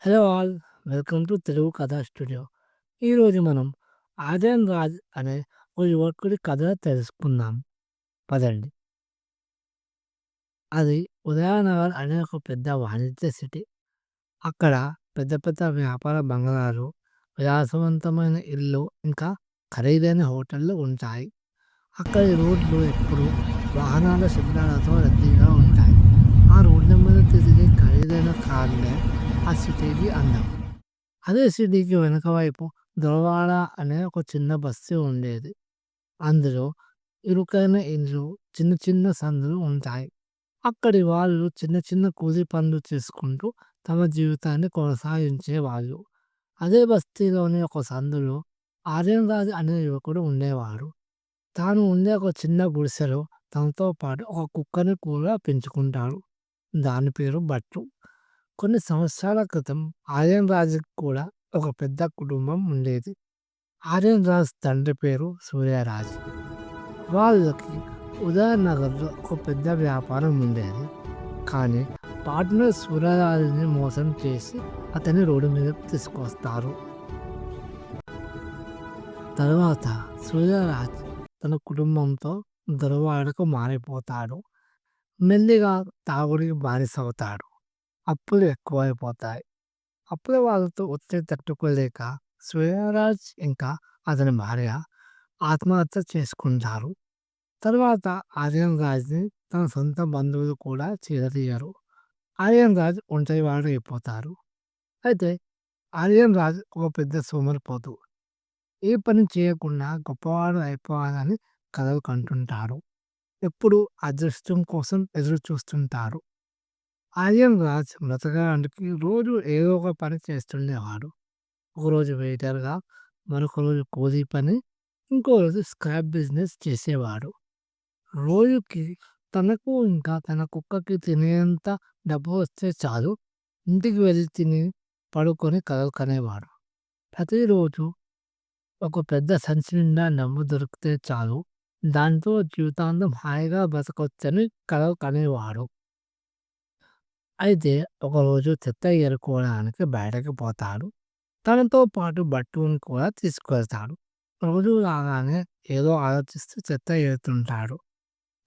Hello all! Welcome to Telugu కథా studio. ఈరోజు మనం 'ఆర్యన్ రాజ్' అనే ఓ యువకుడి కథ తెలుసుకుందాం పదండి. అది ఉదయనగర్ అనే ఒక పెద్ద వాణిజ్య సిటీ. అక్కడ పెద్ద పెద్ద వ్యాపార బంగళాలు, విలాసవంతమైన ఇల్లు, ఇంకా ఖరీదైన హోటళ్ళు ఉంటాయి. అక్కడి రోడ్లు ఎప్పుడూ వాహనాల శబ్దాలతో రద్దీగా ఉంటాయి. ఆ రోడ్ల మీద తిరిగే ఖరీదైన కార్లే ఆ సిటీకి అందం. అదే సిటీకి వెనక వైపు దొరవాడ అనే ఒక చిన్న బస్తీ ఉండేది. అందులో ఇరుకైన ఇండ్లు, చిన్న చిన్న సందులు ఉంటాయి. అక్కడి వాళ్ళు చిన్న చిన్న కూలి పనులు చేసుకుంటూ తమ జీవితాన్ని కొనసాగించేవాళ్ళు. అదే బస్తీలోని ఒక సందులో ఆర్యన్ రాజ్ అనే యువకుడు ఉండేవాడు. తాను ఉండే ఒక చిన్న గుడిసెలో తనతో పాటు ఒక కుక్కని కూడా పెంచుకుంటాడు. దాని పేరు బట్టు. కొన్ని సంవత్సరాల క్రితం ఆర్యన్ రాజుకి కూడా ఒక పెద్ద కుటుంబం ఉండేది. ఆర్యన్ రాజ్ తండ్రి పేరు సూర్యరాజ్. వాళ్ళకి ఉదయనగర్లో ఒక పెద్ద వ్యాపారం ఉండేది. కానీ పార్ట్నర్ సూర్యరాజుని మోసం చేసి అతన్ని రోడ్డు మీదకి తీసుకొస్తారు. తర్వాత సూర్యరాజ్ తన కుటుంబంతో దొరవాడకు మారిపోతాడు. మెల్లిగా తాగుడికి బానిసవుతాడు. అప్పులు ఎక్కువైపోతాయి. అప్పుల వాళ్ళతో ఒత్తిడి తట్టుకోలేక సూర్యరాజ్ ఇంకా అతని భార్య ఆత్మహత్య చేసుకుంటారు. తర్వాత ఆర్యన్ రాజ్ని తన సొంత బంధువులు కూడా చేరదీయరు. ఆర్యన్ రాజ్ ఒంటరివాడు అయిపోతారు. అయితే ఆర్యన్ రాజ్ ఒక పెద్ద సోమరిపోతు. ఏ పని చేయకుండా గొప్పవాడు అయిపోవాలని కలలు కంటుంటాడు. ఎప్పుడు అదృష్టం కోసం ఎదురు చూస్తుంటారు. ఆర్యన్ రాజ్ బ్రతకడానికి రోజు ఏదో ఒక పని చేస్తుండేవాడు. ఒకరోజు వెయిటర్‌గా, మరొక రోజు కూలీ పని, ఇంకో రోజు స్క్రాప్ బిజినెస్ చేసేవాడు. రోజుకి తనకు ఇంకా తన కుక్కకి తినేంత డబ్బు వస్తే చాలు. ఇంటికి వెళ్లి తిని, పడుకొని కలలు కనేవాడు. ప్రతిరోజు ఒక పెద్ద సంచి నిండా డబ్బు దొరికితే చాలు. దాంతో జీవితాంతం హాయిగా బతకొచ్చని కలలు కనేవాడు. అయితే ఒకరోజు చెత్త ఏరుకోవడానికి బయటకి పోతాడు. తనతో పాటు బట్టుని కూడా తీసుకువెళ్తాడు. రోజు రాగానే ఏదో ఆలోచిస్తూ చెత్త ఏరుతుంటాడు.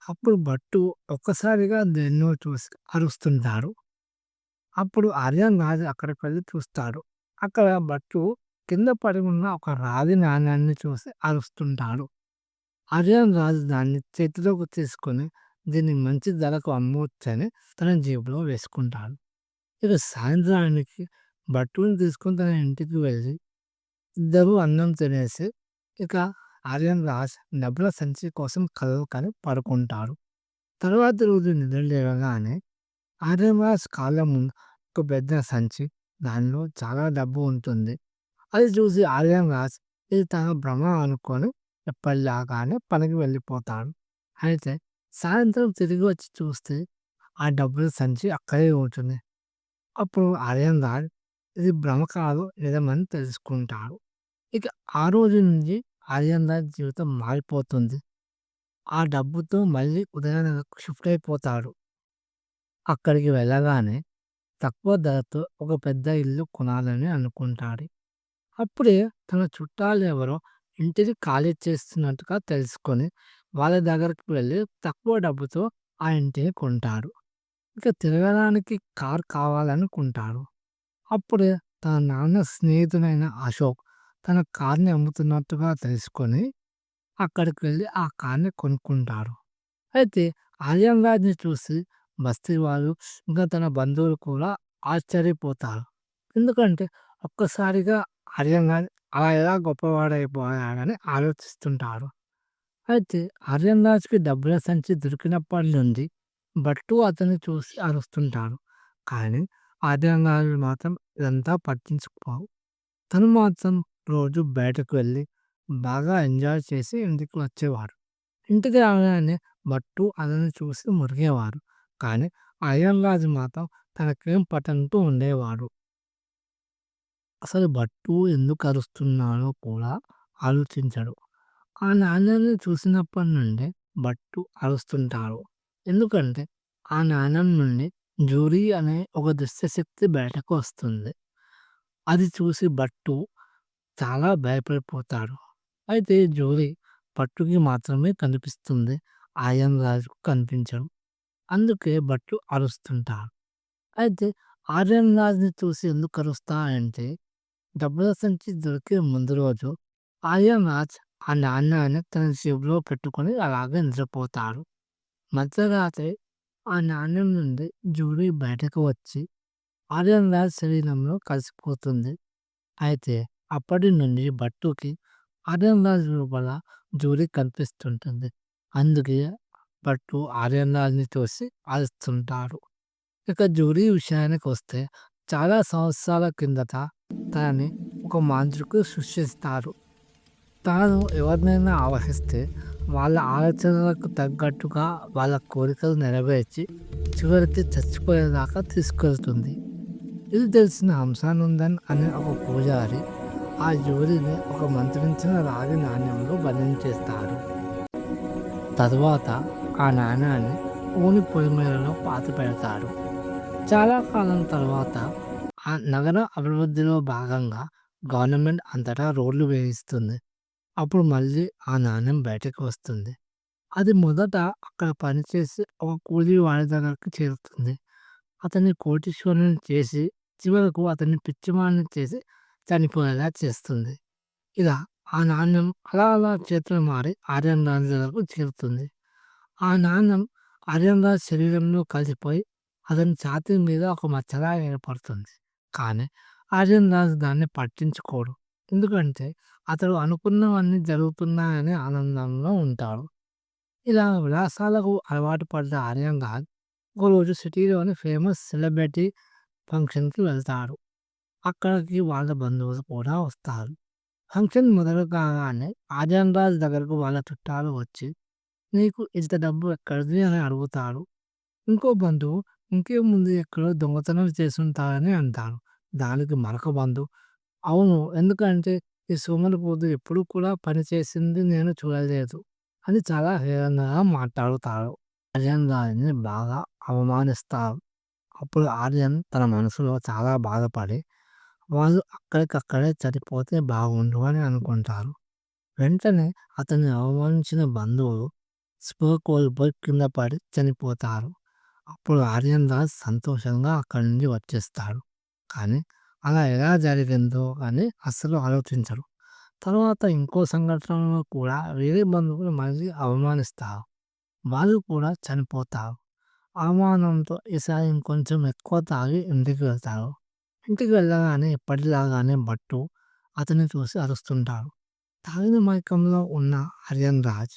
అప్పుడు బట్టు ఒక్కసారిగా దేన్నో చూసి అరుస్తుంటాడు. అప్పుడు ఆర్యన్ రాజు అక్కడికి వెళ్ళి చూస్తాడు. అక్కడ బట్టు కింద పడి ఉన్న ఒక రాగి నాణ్యాన్ని చూసి అరుస్తుంటాడు. ఆర్యన్ రాజు దాన్ని చేతిలోకి తీసుకొని దీన్ని మంచి ధరకు అమ్మవచ్చని తన జేబులో వేసుకుంటాడు. ఇక సాయంత్రానికి బట్టుని తీసుకొని తన ఇంటికి వెళ్ళి ఇద్దరూ అన్నం తినేసి ఇక ఆర్యన్ రాజ్ డబ్బుల సంచి కోసం కలలు కని పడుకుంటారు. తరువాతి రోజు నిద్ర లేవగానే ఆర్యన్ రాజ్ కాళ్ళ ముందు ఒక పెద్ద సంచి, దానిలో చాలా డబ్బు ఉంటుంది. అది చూసి ఆర్యన్ రాజ్ ఇది తన భ్రమ అనుకొని ఎప్పటిలాగానే పనికి వెళ్ళిపోతాడు. అయితే సాయంత్రం తిరిగి వచ్చి చూస్తే ఆ డబ్బుల సంచి అక్కడే ఉంటుంది. అప్పుడు ఆర్యన్ రాజ్ ఇది భ్రమ కాదు నిజమని తెలుసుకుంటాడు. ఇక ఆ రోజు నుంచి ఆర్యన్ రాజ్ జీవితం మారిపోతుంది. ఆ డబ్బుతో మళ్ళీ ఉదయనగర్‌కు షిఫ్ట్ అయిపోతాడు. అక్కడికి వెళ్ళగానే తక్కువ ధరతో ఒక పెద్ద ఇల్లు కొనాలని అనుకుంటాడు. అప్పుడే తన చుట్టాలెవరో ఇంటిని ఖాళీ చేస్తున్నట్టుగా తెలుసుకొని వాళ్ళ దగ్గరికి వెళ్ళి తక్కువ డబ్బుతో ఆ ఇంటిని కొంటాడు. ఇక తిరగడానికి కారు కావాలనుకుంటాడు. అప్పుడే తన నాన్న స్నేహితుడైన అశోక్ తన కార్‌ని అమ్ముతున్నట్టుగా తెలుసుకొని అక్కడికి వెళ్లి ఆ కార్‌ని కొనుక్కుంటారు. అయితే ఆర్యన్ రాజ్‌ని చూసి బస్తీ వాళ్ళు, ఇంకా తన బంధువులు కూడా ఆశ్చర్యపోతారు. ఎందుకంటే ఒక్కసారిగా ఆర్యన్ రాజ్ అలా ఎలా గొప్పవాడైపోయాడని ఆలోచిస్తుంటారు. అయితే ఆర్యన్ రాజ్‌కి డబ్బుల సంచి దొరికినప్పటి నుండి భట్టు అతన్ని చూసి అరుస్తుంటాడు. కానీ ఆర్యన్ రాజు మాత్రం ఇదంతా పట్టించుకోవు. తను మాత్రం రోజు బయటకు వెళ్ళి బాగా ఎంజాయ్ చేసి ఇంటికి వచ్చేవాడు. ఇంటికి రాగానే భట్టు అతన్ని చూసి మురిగేవాడు. కానీ ఆర్యన్ రాజు మాత్రం తనకేం పట్టనట్టు ఉండేవాడు. అసలు భట్టు ఎందుకు అరుస్తున్నాడో కూడా ఆలోచించడు. ఆ నాణ్యాన్ని చూసినప్పటి నుండే భట్టు అరుస్తుంటాడు. ఎందుకంటే ఆ నాణ్యం నుండి జూరీ అనే ఒక దుష్టశక్తి బయటకు వస్తుంది. అది చూసి భట్టు చాలా భయపడిపోతాడు. అయితే జూలీ భట్టుకి మాత్రమే కనిపిస్తుంది. ఆర్యన్ రాజుకు కనిపించడు. అందుకే భట్టు అరుస్తుంటాడు. అయితే ఆర్యన్ రాజుని చూసి ఎందుకు అరుస్తాడంటే డబ్బుల సంచి దొరికే ముందు రోజు ఆర్యన్ రాజ్ ఆ నాణ్యాన్ని తన జేబులో పెట్టుకొని అలాగే నిద్రపోతాడు. మధ్యరాత్రి ఆ నాణ్యం నుండి జూలీ బయటకు వచ్చి ఆర్యన్ రాజ్ శరీరంలో కలిసిపోతుంది. అయితే అప్పటి నుండి భట్టుకి ఆర్యన్ రాజ్ లోపల జూలీ కనిపిస్తుంటుంది. అందుకే భట్టు ఆర్యన్ రాజ్‌ని చూసి అరుస్తుంటాడు. ఇక జూలీ విషయానికొస్తే చాలా సంవత్సరాల కిందట తనని ఒక మాంత్రికుడు సృష్టిస్తారు. తాను ఎవరినైనా ఆవహిస్తే వాళ్ళ ఆలోచనలకు తగ్గట్టుగా వాళ్ళ కోరికలు నెరవేర్చి చివరికి చచ్చిపోయేదాకా తీసుకెళ్తుంది. ఇది తెలిసిన హంసానందన్ అనే ఒక పూజారి ఆ జూరీని ఒక మంత్రించిన రాగి నాణ్యంలో బంధించేస్తాడు. తరువాత ఆ నాణ్యాన్ని ఊని పొలిమేరలో పాతిపెడతాడు. చాలా కాలం తర్వాత ఆ నగర అభివృద్ధిలో భాగంగా గవర్నమెంట్ అంతటా రోడ్లు వేయిస్తుంది. అప్పుడు మళ్ళీ ఆ నాణ్యం బయటకు వస్తుంది. అది మొదట అక్కడ పనిచేసి ఒక కూలీవాడి దగ్గరికి చేరుతుంది. అతన్ని కోటీశ్వరుని చేసి చివరకు అతన్ని పిచ్చివాడిని చేసి చనిపోయేలా చేస్తుంది. ఇలా ఆ నాణ్యం అలా అలా చేతులు మారి ఆర్యన్ రాజు దగ్గరకు చేరుతుంది. ఆ నాణ్యం ఆర్యన్ రాజు శరీరంలో కలిసిపోయి అతని ఛాతీ మీద ఒక మచ్చలా ఏర్పడుతుంది. కానీ ఆర్యన్ రాజు దాన్ని పట్టించుకోడు. ఎందుకంటే అతడు అనుకున్నవన్నీ జరుగుతున్నాయనే ఆనందంలో ఉంటాడు. ఇలా విలాసాలకు అలవాటు పడ్డ ఆర్యన్ రాజ్ ఒకరోజు సిటీలోని ఫేమస్ సెలబ్రిటీ ఫంక్షన్‌కి వెళ్తాడు. అక్కడికి వాళ్ళ బంధువులు కూడా వస్తారు. ఫంక్షన్ మొదలు కాగానే ఆర్యన్ రాజ్ దగ్గరకు వాళ్ళ చుట్టాలు వచ్చి, "నీకు ఇంత డబ్బు ఎక్కడిది?" అని అడుగుతారు. ఇంకో బంధువు, "ఇంకేముంది ఎక్కడో దొంగతనం చేసుంటారని" అంటాడు. దానికి మరొక బంధువు, "అవును. ఎందుకంటే ఈ సోమరిపోతు ఎప్పుడు కూడా పని చేసింది నేను చూడలేదు" అని చాలా హేళనగా మాట్లాడుతారు. ఆర్యన్ రాజ్‌ని బాగా అవమానిస్తారు. అప్పుడు ఆర్యన్ తన మనసులో చాలా బాధపడి, వాళ్ళు అక్కడికక్కడే చనిపోతే బాగుండు అని అనుకుంటారు. వెంటనే అతన్ని అవమానించిన బంధువులు స్పృహ కోల్పోయి కింద పడి చనిపోతారు. అప్పుడు ఆర్యన్ రాజ్ సంతోషంగా అక్కడి నుండి వచ్చేస్తాడు. కానీ అలా ఎలా జరిగిందో అని అస్సలు ఆలోచించరు. తర్వాత ఇంకో సంఘటనలో కూడా వేరే బంధువులు మళ్ళీ అవమానిస్తారు. వాళ్ళు కూడా చనిపోతారు. అవమానంతో ఈసారి ఇంకొంచెం ఎక్కువ తాగి ఇంటికి వెళ్తారు. ఇంటికి వెళ్ళగానే ఎప్పటిలాగానే భట్టు అతన్ని చూసి అరుస్తుంటాడు. తాగిన మైకంలో ఉన్న ఆర్యన్ రాజ్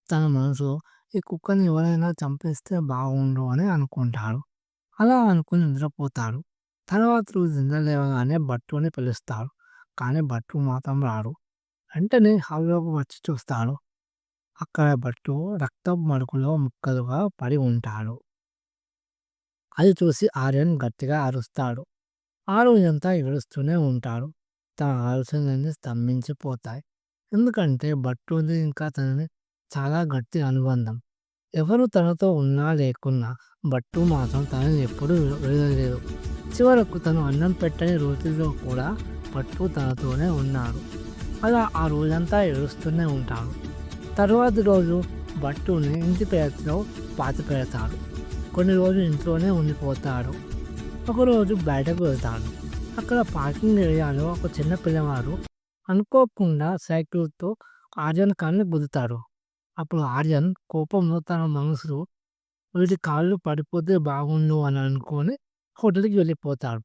తన మనసులో ఈ కుక్కని ఎవరైనా చంపేస్తే బాగుండు అని అనుకుంటాడు. అలా అనుకుని నిద్రపోతాడు. తర్వాత రోజు నిద్ర లేవగానే భట్టుని పిలుస్తాడు. కానీ భట్టు మాత్రం రాడు. వెంటనే హాల్లోకి వచ్చి చూస్తాడు. అక్కడ భట్టు రక్తపు మడుగులో ముక్కలుగా పడి ఉంటాడు. అది చూసి ఆర్యన్ గట్టిగా అరుస్తాడు. ఆ రోజంతా ఏడుస్తూనే ఉంటాడు. తన ఆలోచనలన్నీ స్తంభించిపోతాయి. ఎందుకంటే భట్టుది ఇంకా తనని చాలా గట్టి అనుబంధం. ఎవరు తనతో ఉన్నా లేకున్నా భట్టు మాత్రం తనని ఎప్పుడూ వదలలేదు. చివరకు తను అన్నం పెట్టని రోజుల్లో కూడా భట్టు తనతోనే ఉన్నాడు. అలా ఆ రోజంతా ఏడుస్తూనే ఉంటాడు. తరువాతి రోజు భట్టుని ఇంటి పెరట్లో పాతిపెడతాడు. కొన్ని రోజులు ఇంట్లోనే ఉండిపోతాడు. ఒకరోజు బయటకు వెళ్తాడు. అక్కడ పార్కింగ్ ఏరియాలో ఒక చిన్న పిల్లవాడు అనుకోకుండా సైకిల్‌తో ఆర్యన్ కాలిని గుద్దుతాడు. అప్పుడు ఆర్యన్ కోపంలో తన మనసులో వీడి కాళ్ళు పడిపోతే బాగుండు అని అనుకోని హోటల్‌కి వెళ్ళిపోతాడు.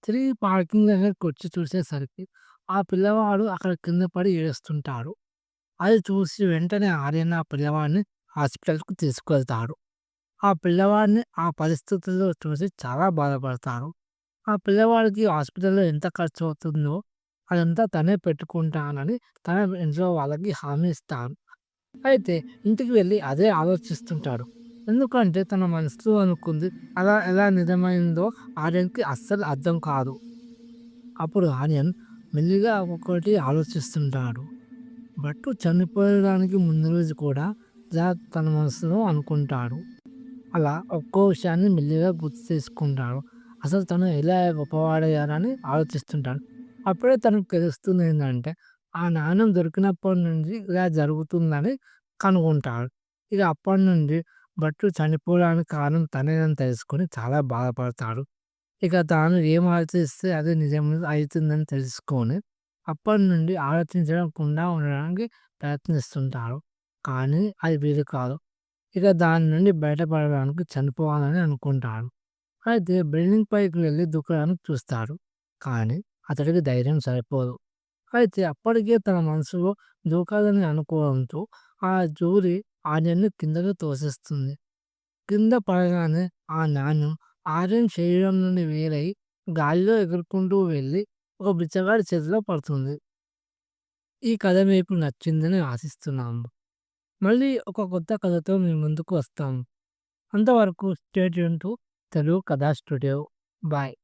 తిరిగి పార్కింగ్ దగ్గరకొచ్చి చూసేసరికి ఆ పిల్లవాడు అక్కడ కింద పడి ఏడుస్తుంటాడు. అది చూసి వెంటనే ఆర్యన్ ఆ పిల్లవాడిని హాస్పిటల్‌కి తీసుకువెళ్తాడు. ఆ పిల్లవాడిని ఆ పరిస్థితుల్లో చూసి చాలా బాధపడతారు. ఆ పిల్లవాడికి హాస్పిటల్‌లో ఎంత ఖర్చవుతుందో అదంతా తనే పెట్టుకుంటానని తన ఇంట్లో వాళ్ళకి హామీ ఇస్తాడు. అయితే ఇంటికి వెళ్ళి అదే ఆలోచిస్తుంటాడు. ఎందుకంటే తన మనసులో అనుకుంది అలా ఎలా నిజమైందో ఆర్యన్‌కి అస్సలు అర్థం కాదు. అప్పుడు ఆర్యన్ మెల్లిగా ఒక్కొక్కటి ఆలోచిస్తుంటాడు. భట్టు చనిపోయడానికి ముందు రోజు కూడా ఇలా తన మనసులో అనుకుంటాడు. అలా ఒక్కో విషయాన్ని మెల్లిగా గుర్తు చేసుకుంటాడు. అసలు తను ఎలా గొప్పవాడయ్యారని ఆలోచిస్తుంటాడు. అప్పుడే తనకు తెలుస్తుందేందంటే, ఆ నాణెం దొరికినప్పటి నుంచి ఇలా జరుగుతుందని కనుగొంటాడు. ఇక అప్పటినుండి భట్టు చనిపోవడానికి కారణం తనేనని తెలుసుకొని చాలా బాధపడతాడు. ఇక తాను ఏం ఆలోచిస్తే అది నిజం అయితుందని తెలుసుకొని, అప్పటినుండి ఆలోచించకుండా ఉండడానికి ప్రయత్నిస్తుంటాడు. కానీ అది వీలు కాదు. ఇక దాని నుండి బయటపడడానికి చనిపోవాలని అనుకుంటాడు. అయితే బిల్డింగ్ పైకి వెళ్లి దూకడానికి చూస్తాడు. కానీ అతడికి ధైర్యం సరిపోదు. అయితే అప్పటికే తన మనసులో దూకాలని అనుకోవడంతో ఆ జోరి ఆర్యన్‌ని కిందకి తోసేస్తుంది. కింద పడగానే ఆ నాణెం ఆర్యన్ శరీరం నుండి వేరై గాలిలో ఎగురుకుంటూ వెళ్లి ఒక బిచ్చగాడి చేతిలో పడుతుంది. ఈ కథ మీకు నచ్చిందని ఆశిస్తున్నాము. మళ్ళీ ఒక కొత్త కథతో మీ ముందుకు వస్తాము. అంతవరకు స్టే ట్యూన్ టు తెలుగు కథా స్టూడియో. బాయ్.